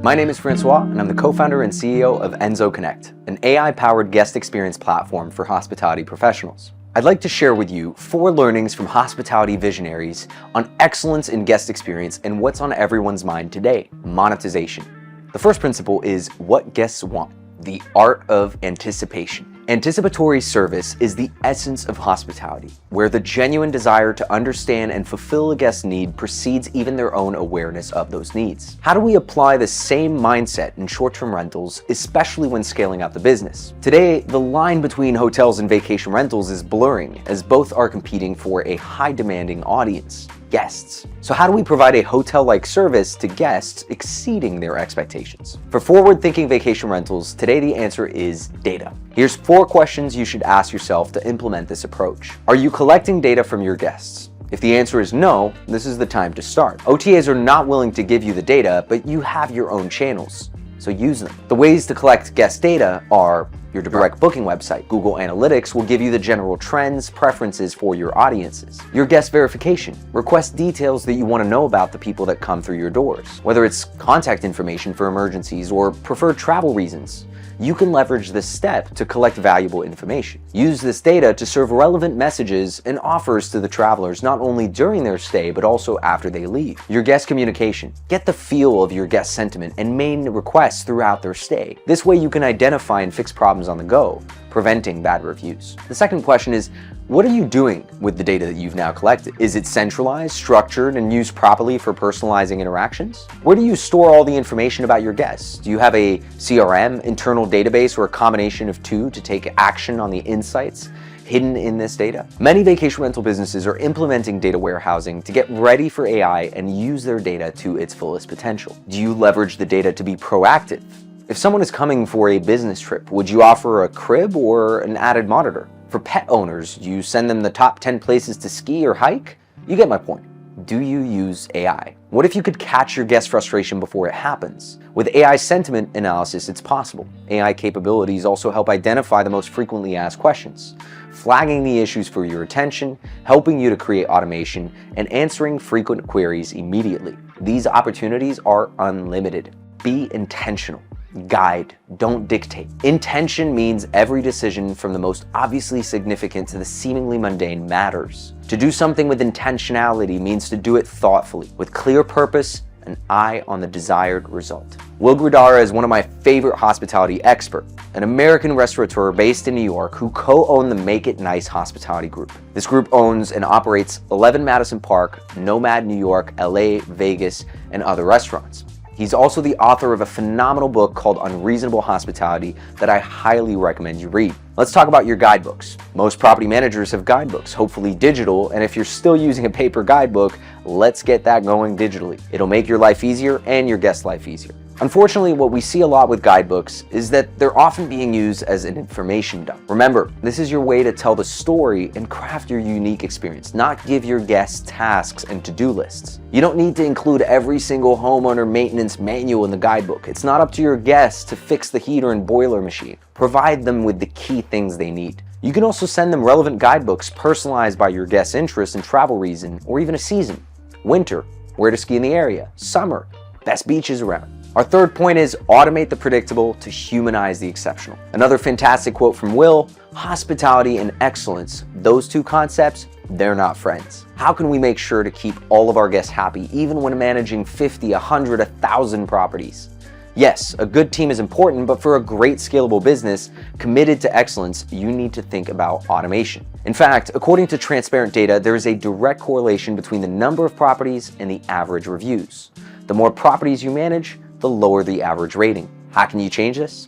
My name is Francois, and I'm the co-founder and CEO of Enso Connect, an AI-powered guest experience platform for hospitality professionals. I'd like to share with you 4 learnings from hospitality visionaries on excellence in guest experience and what's on everyone's mind today: monetization. The first principle is what guests want, the art of anticipation. Anticipatory service is the essence of hospitality, where the genuine desire to understand and fulfill a guest's need precedes even their own awareness of those needs. How do we apply the same mindset in short-term rentals, especially when scaling up the business? Today, the line between hotels and vacation rentals is blurring, as both are competing for a high-demanding audience: guests. So how do we provide a hotel-like service to guests exceeding their expectations? For forward-thinking vacation rentals, today the answer is data. Here's 4 questions you should ask yourself to implement this approach. Are you collecting data from your guests? If the answer is no, this is the time to start. OTAs are not willing to give you the data, but you have your own channels, so use them. The ways to collect guest data are your direct booking website. Google Analytics will give you the general trends, preferences for your audiences. Your guest verification. Request details that you want to know about the people that come through your doors. Whether it's contact information for emergencies or preferred travel reasons, you can leverage this step to collect valuable information. Use this data to serve relevant messages and offers to the travelers not only during their stay, but also after they leave. Your guest communication. Get the feel of your guest sentiment and main requests throughout their stay. This way you can identify and fix problems on the go, preventing bad reviews. The second question is, what are you doing with the data that you've now collected? Is it centralized, structured, and used properly for personalizing interactions? Where do you store all the information about your guests? Do you have a CRM, internal database, or a combination of 2 to take action on the insights hidden in this data? Many vacation rental businesses are implementing data warehousing to get ready for AI and use their data to its fullest potential. Do you leverage the data to be proactive? If someone is coming for a business trip, would you offer a crib or an added monitor? For pet owners, do you send them the top 10 places to ski or hike? You get my point. Do you use AI? What if you could catch your guest frustration before it happens? With AI sentiment analysis, it's possible. AI capabilities also help identify the most frequently asked questions, flagging the issues for your attention, helping you to create automation, and answering frequent queries immediately. These opportunities are unlimited. Be intentional. Guide, don't dictate. Intention means every decision from the most obviously significant to the seemingly mundane matters. To do something with intentionality means to do it thoughtfully, with clear purpose, an eye on the desired result. Will Gradara is one of my favorite hospitality experts, an American restaurateur based in New York who co-owned the Make It Nice hospitality group. This group owns and operates 11 Madison Park, Nomad New York, LA, Vegas, and other restaurants. He's also the author of a phenomenal book called Unreasonable Hospitality that I highly recommend you read. Let's talk about your guidebooks. Most property managers have guidebooks, hopefully digital, and if you're still using a paper guidebook, let's get that going digitally. It'll make your life easier and your guest life easier. Unfortunately, what we see a lot with guidebooks is that they're often being used as an information dump. Remember, this is your way to tell the story and craft your unique experience, not give your guests tasks and to-do lists. You don't need to include every single homeowner maintenance manual in the guidebook. It's not up to your guests to fix the heater and boiler machine. Provide them with the key things they need. You can also send them relevant guidebooks personalized by your guest's interest and travel reason, or even a season. Winter, where to ski in the area. Summer, best beaches around. Our third point is automate the predictable to humanize the exceptional. Another fantastic quote from Will: hospitality and excellence, those 2 concepts, they're not friends. How can we make sure to keep all of our guests happy even when managing 50, 100, 1,000 properties? Yes, a good team is important, but for a great scalable business committed to excellence, you need to think about automation. In fact, according to transparent data, there is a direct correlation between the number of properties and the average reviews. The more properties you manage, the lower the average rating. How can you change this?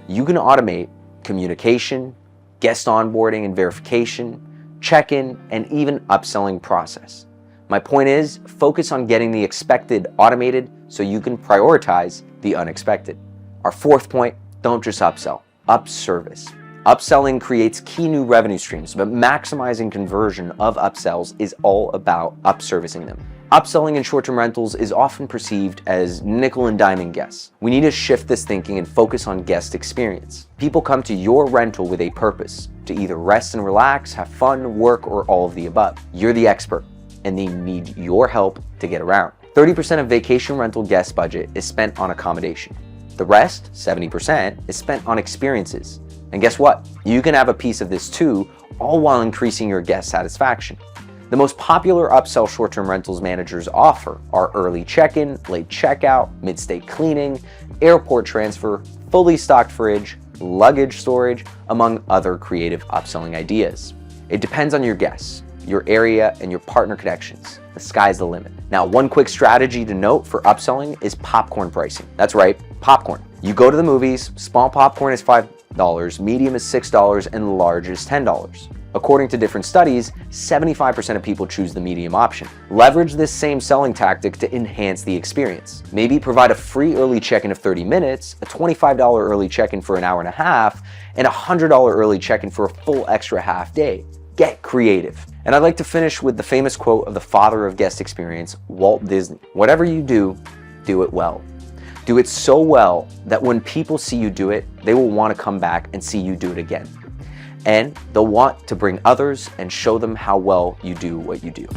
You can automate communication, guest onboarding and verification, check-in, and even upselling process. My point is, focus on getting the expected automated so you can prioritize the unexpected. Our fourth point, don't just upsell, upservice. Upselling creates key new revenue streams, but maximizing conversion of upsells is all about upservicing them. Upselling in short-term rentals is often perceived as nickel and diming guests. We need to shift this thinking and focus on guest experience. People come to your rental with a purpose, to either rest and relax, have fun, work, or all of the above. You're the expert, and they need your help to get around. 30% of vacation rental guest budget is spent on accommodation. The rest, 70%, is spent on experiences. And guess what? You can have a piece of this too, all while increasing your guest satisfaction. The most popular upsell short-term rentals managers offer are early check-in, late checkout, mid-stay cleaning, airport transfer, fully stocked fridge, luggage storage, among other creative upselling ideas. It depends on your guests, your area, and your partner connections. The sky's the limit. Now, one quick strategy to note for upselling is popcorn pricing. That's right, popcorn. You go to the movies, small popcorn is $5, medium is $6, and large is $10. According to different studies, 75% of people choose the medium option. Leverage this same selling tactic to enhance the experience. Maybe provide a free early check-in of 30 minutes, a $25 early check-in for an hour and a half, and a $100 early check-in for a full extra half day. Get creative. And I'd like to finish with the famous quote of the father of guest experience, Walt Disney. Whatever you do, do it well. Do it so well that when people see you do it, they will want to come back and see you do it again. And they'll want to bring others and show them how well you do what you do.